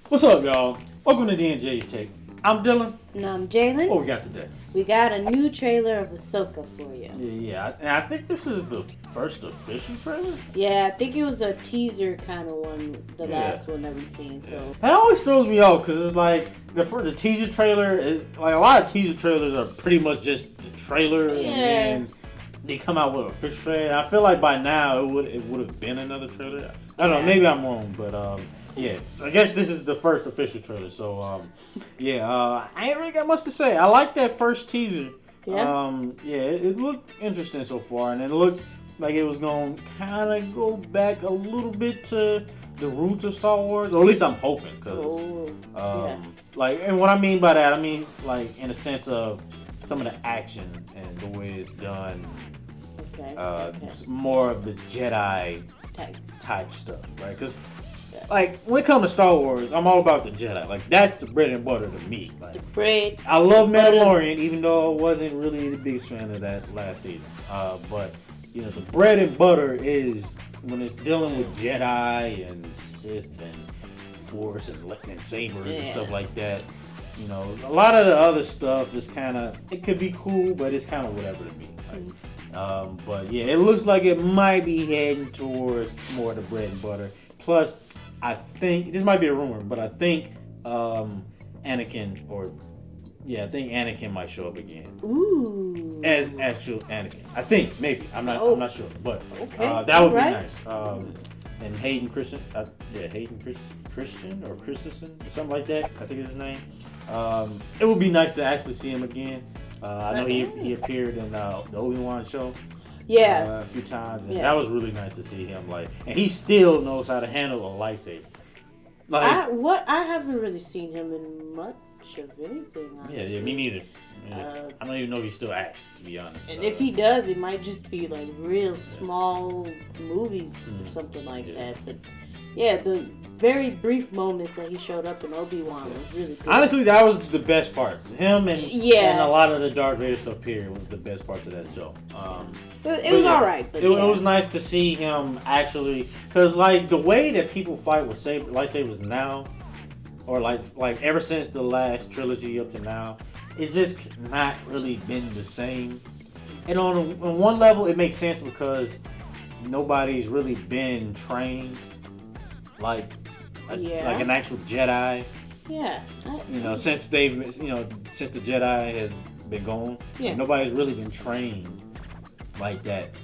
What's up, y'all? Welcome to D&J's Take. I'm Dylan. And I'm Jalen. What we got today? We got a new trailer of Ahsoka for you. And I think this is the first official trailer. Yeah, I think it was the teaser kind of one, the last one that we've seen. So that always throws me off because it's like the teaser trailer. Like a lot of teaser trailers are pretty much just the trailer, and then they come out with an official trailer. I feel like by now it would have been another trailer. I don't know. Maybe I'm wrong, but yeah, I guess this is the first official trailer. So I ain't really got much to say. I like that first teaser. It looked interesting so far, and it looked like it was gonna kind of go back a little bit to the roots of Star Wars, or at least I'm hoping. And what I mean by that, I mean like in a sense of some of the action and the way it's done. More of the Jedi type stuff, right? Because like when it comes to Star Wars, I'm all about the Jedi. Like that's the bread and butter to me. Like, the bread. I love Mandalorian, even though I wasn't really the biggest fan of that last season. But you know, the bread and butter is when it's dealing with Jedi and Sith and Force and sabers and stuff like that. You know, a lot of the other stuff is kind of, it could be cool, but it's kind of whatever to me. Like, but yeah, it looks like it might be heading towards more of the bread and butter. Plus, I think this might be a rumor, but I think Anakin might show up again. Ooh. As actual Anakin. I think maybe. I'm not sure, but that would be nice. And Hayden Christensen or Christensen or something like that. I think is his name. It would be nice to actually see him again. I know he appeared in the Obi-Wan show. A few times, and that was really nice to see him. Like, and he still knows how to handle a lightsaber. Like, I haven't really seen him in much of anything. Honestly. Yeah, me neither. I don't even know if he still acts, to be honest. And if he does, it might just be like real small movies or something like that. But yeah, the very brief moments that he showed up in Obi-Wan was really good. Honestly, that was the best parts. Him and a lot of the Darth Vader stuff here was the best parts of that show. It was alright. It was nice to see him actually, because like the way that people fight with lightsabers now, or like ever since the last trilogy up to now, it's just not really been the same. And on one level, it makes sense because nobody's really been trained like an actual Jedi. Yeah. Since the Jedi has been gone, nobody's really been trained like that.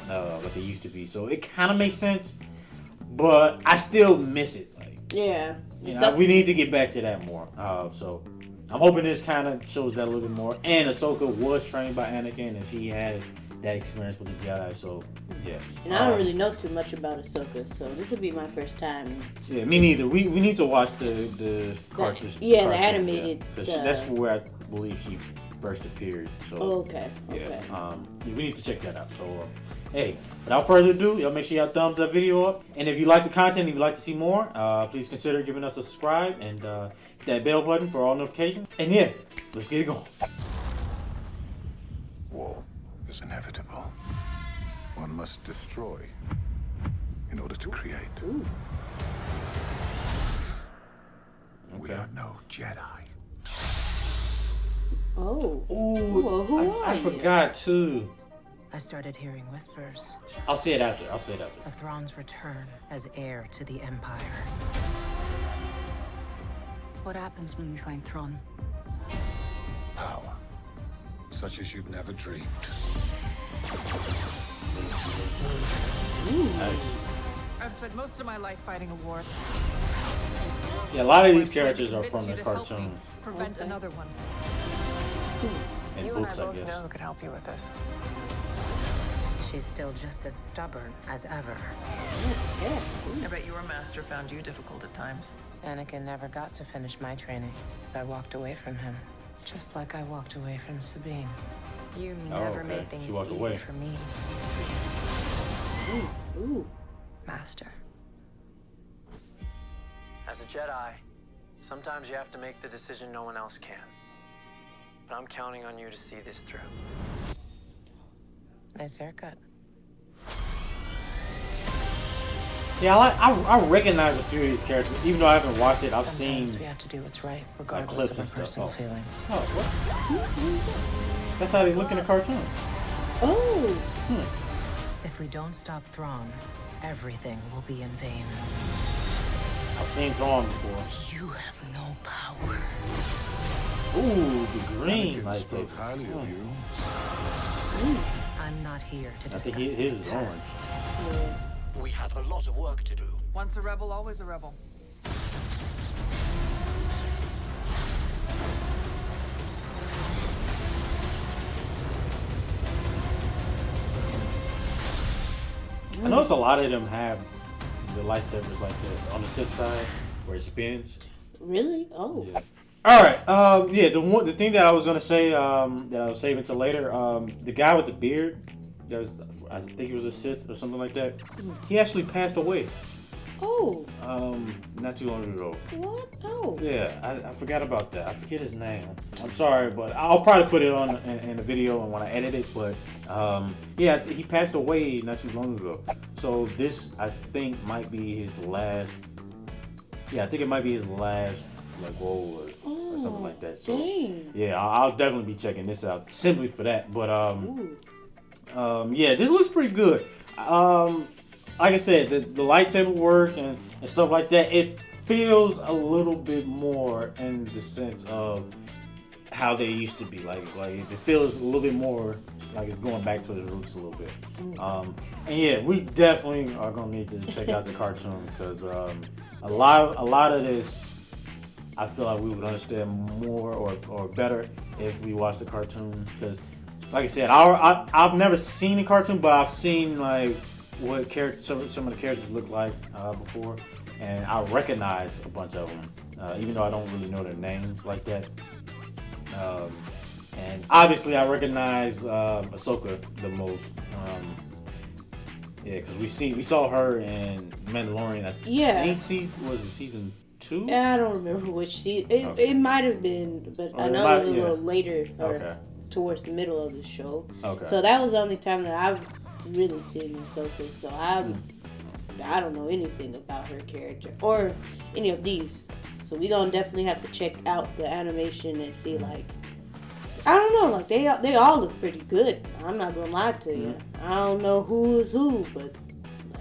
Like they used to be. So it kind of makes sense, but I still miss it. We need to get back to that more. So I'm hoping this kind of shows that a little bit more. And Ahsoka was trained by Anakin, and she has that experience with the Jedi, so yeah. And I don't really know too much about Ahsoka, so this will be my first time. Yeah, me neither. We need to watch the cartoon. The animated. That's where I believe she first appeared. So okay. We need to check that out. So hey, without further ado, y'all make sure y'all thumbs that video up. And if you like the content, if you'd like to see more, please consider giving us a subscribe and hit that bell button for all notifications. And yeah, let's get it going. War is inevitable. One must destroy in order to create. Ooh. We are no Jedi. I forgot too. I started hearing whispers I'll say it after. of Thrawn's return as heir to the Empire. What happens when we find Thrawn? Power, such as you've never dreamed. Nice. I've spent most of my life fighting a war. Yeah, a lot of these characters are from the cartoon. Prevent another one. And books, I guess. know who could help you with this. She's still just as stubborn as ever. I bet your master found you difficult at times. Anakin never got to finish my training. I walked away from him, just like I walked away from Sabine. You never made things easy for me. Ooh. Master. As a Jedi, sometimes you have to make the decision no one else can. But I'm counting on you to see this through. Nice haircut. Yeah, I recognize a few of these characters, even though I haven't watched it. I've Sometimes seen we have to do what's right, regardless clips of our and stuff. personal Oh. feelings. Oh, what? That's how they look in the cartoon. Oh. If we don't stop Thrawn, everything will be in vain. I've seen Thrawn before. You have no power. Ooh, the green Anakin lightsaber. spoke highly of you. I'm not here to I discuss think his is the orange. past. We have a lot of work to do. Once a rebel, always a rebel. I notice a lot of them have the lightsabers like that on the Sith side where it spins. Really? Oh. Yeah. All right. Yeah. The thing that I was gonna say that I was saving till later. The guy with the beard. That was, I think he was a Sith or something like that. He actually passed away. Oh. Not too long ago. What? Oh. Yeah, I forgot about that. I forget his name. I'm sorry, but I'll probably put it on in the video and when I edit it. But yeah, he passed away not too long ago. So this, I think, might be his last. Yeah, I think it might be his last like role or something like that. So Dang. yeah, I'll definitely be checking this out simply for that. But yeah, this looks pretty good. Like I said, the lightsaber work and stuff like that, it feels a little bit more in the sense of how they used to be. Like it feels a little bit more like it's going back to its roots a little bit. And yeah, we definitely are gonna need to check out the cartoon because a lot of this, I feel like we would understand more or better if we watched the cartoon. Because, like I said, I've never seen the cartoon, but I've seen like what some of the characters look like before, and I recognize a bunch of them, even though I don't really know their names like that. And obviously, I recognize Ahsoka the most. Yeah, because we saw her in Mandalorian. Yeah. I think season 2? I don't remember which season. It might have been, but I it know might- it was a yeah. little later or Okay. towards the middle of the show. Okay. So that was the only time that I've really seen Ahsoka. So I don't know anything about her character or any of these. So we gonna definitely have to check out the animation and see like. I don't know, like they all look pretty good. I'm not gonna lie to you. I don't know who is who, but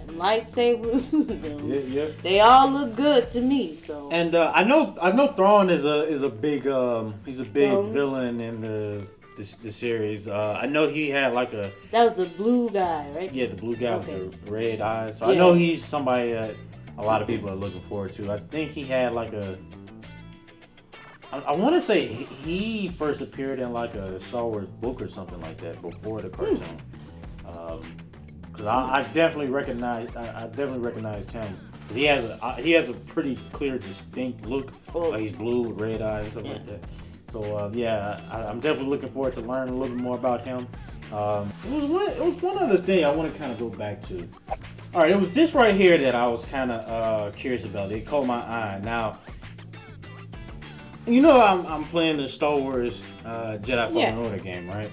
lightsabers, Yeah. they all look good to me. So And I know Thrawn is a big he's a big villain in the series. I know he had like a that was the blue guy, right? the blue guy Okay. with the red eyes. So I Yeah. know he's somebody that a lot of people are looking forward to. I think he had like a. I want to say he first appeared in like a Star Wars book or something like that before the cartoon. Because I definitely recognized him because he has a pretty clear, distinct look. Like he's blue with red eyes and stuff like that. So yeah, I'm definitely looking forward to learning a little bit more about him. It was one other thing I want to kind of go back to. All right, it was this right here that I was kind of curious about. It caught my eye. Now, you know, I'm playing the Star Wars Jedi Fallen Order game, right?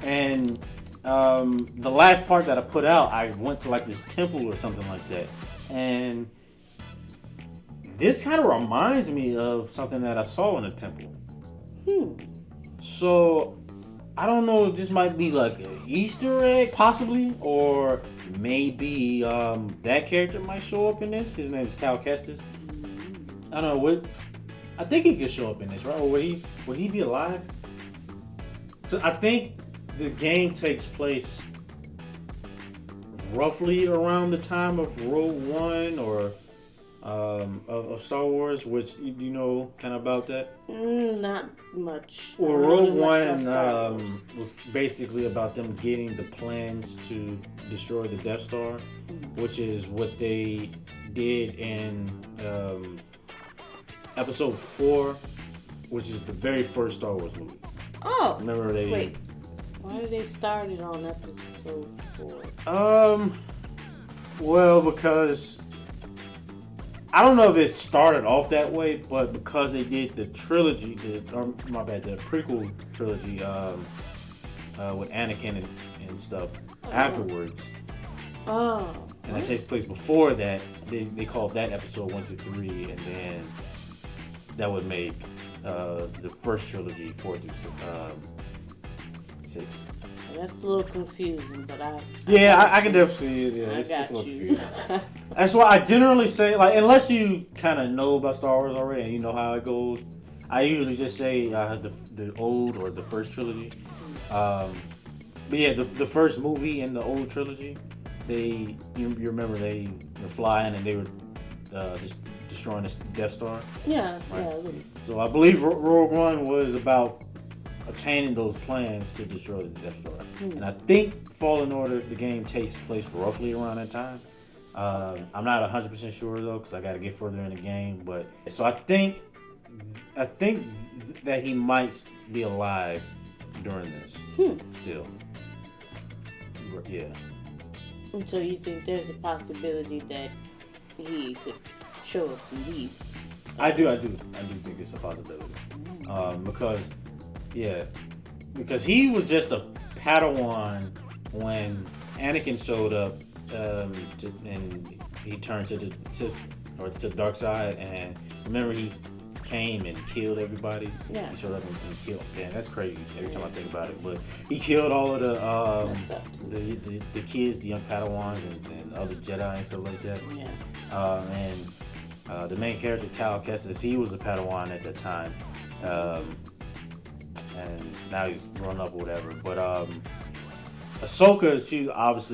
And the last part that I put out, I went to like this temple or something like that, and this kind of reminds me of something that I saw in a temple. So I don't know if this might be like an Easter egg, possibly, or maybe that character might show up in this. His name is Cal Kestis. I don't know what. I think he could show up in this, right? Or would he be alive? So I think the game takes place roughly around the time of Rogue One or of Star Wars, which you know kind of about that. Not much. Well, I don't Rogue know much about Star One Wars. was basically about them getting the plans to destroy the Death Star, which is what they did in Episode 4, which is the very first Star Wars movie. Oh, Remember they? wait. Why did they start it on Episode 4? Well, because I don't know if it started off that way, but because they did the trilogy, the prequel trilogy with Anakin and stuff afterwards. Oh. and that takes place before that. They called that episode 1 through 3, and then that would make the first trilogy 4 through 6. That's a little confusing, but I can definitely see it. Yeah, it's a little confusing. That's why I generally say, like, unless you kind of know about Star Wars already and you know how it goes, I usually just say the old or the first trilogy. But yeah, the first movie in the old trilogy, you remember they were flying and they were just destroying the Death Star. Yeah, right? Yeah. So I believe Rogue One was about obtaining those plans to destroy the Death Star. And I think Fallen Order, the game, takes place roughly around that time. I'm not 100% sure though, because I got to get further in the game. But so I think that he might be alive during this still. Yeah. And so you think there's a possibility that he could show up in these? I do think it's a possibility. Because he was just a Padawan when Anakin showed up, and he turned to the dark side. And remember, he came and killed everybody. Yeah. He showed up and killed. Man, that's crazy. Every time I think about it, but he killed all of the kids, the young Padawans, and other Jedi and stuff like that. Yeah. And the main character, Cal Kestis, he was a Padawan at that time. And now he's grown up or whatever. But Ahsoka,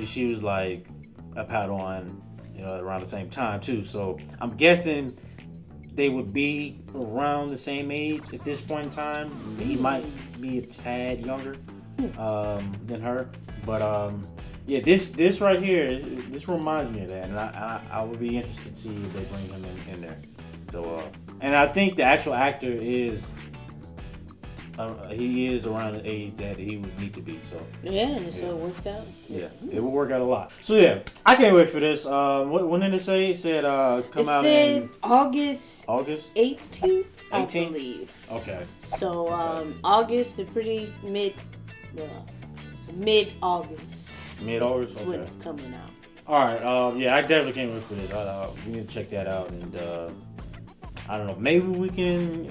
she was like a Padawan, around the same time too. So I'm guessing they would be around the same age at this point in time. He might be a tad younger than her. But yeah, this right here, this reminds me of that, and I would be interested to see if they bring him in there. So and I think the actual actor is. He is around the age that he would need to be, so so it works out. Yeah, it will work out a lot. So yeah, I can't wait for this. When did it say? It said come out in August 18th, I 18th? believe. Okay. So August, pretty mid-August. Mid-August. Is when it's coming out. All right. Yeah, I definitely can't wait for this. We need to check that out, and I don't know. Maybe we can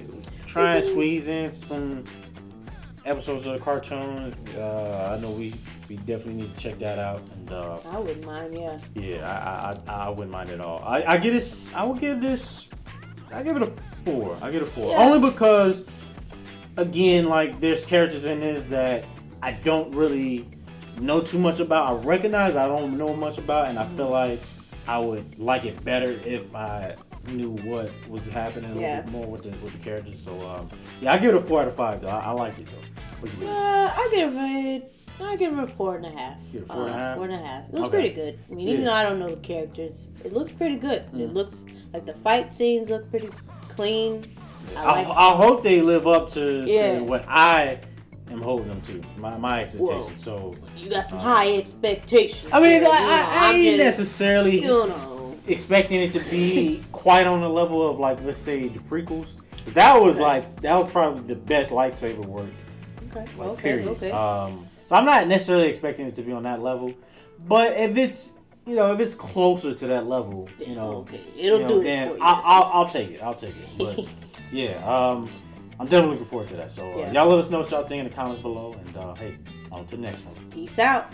try and squeeze in some episodes of the cartoon. I know we definitely need to check that out. And I wouldn't mind, yeah. Yeah, I wouldn't mind at all. I give it a 4. I get a 4. Yeah. Only because, again, like, there's characters in this that I don't really know too much about. I recognize I don't know much about, and I feel like I would like it better if I knew what was happening a little bit more with the characters. So yeah, I give it a 4 out of 5 though. I liked it though. What you I give it a 4.5. Give it a 4.5? 4.5. It was pretty good. I mean, even though I don't know the characters, it looks pretty good. It looks like the fight scenes look pretty clean. I hope they live up to what I am holding them to, my expectations. So you got some high expectations. I mean, I ain't necessarily expecting it to be quite on the level of, like, let's say the prequels. That was probably the best lightsaber work. Okay. Period. Okay. So I'm not necessarily expecting it to be on that level, but if it's closer to that level, it'll do then it for you. I'll take it. But yeah, I'm definitely looking forward to that. So y'all let us know what y'all think in the comments below, and hey, on to the next one. Peace out.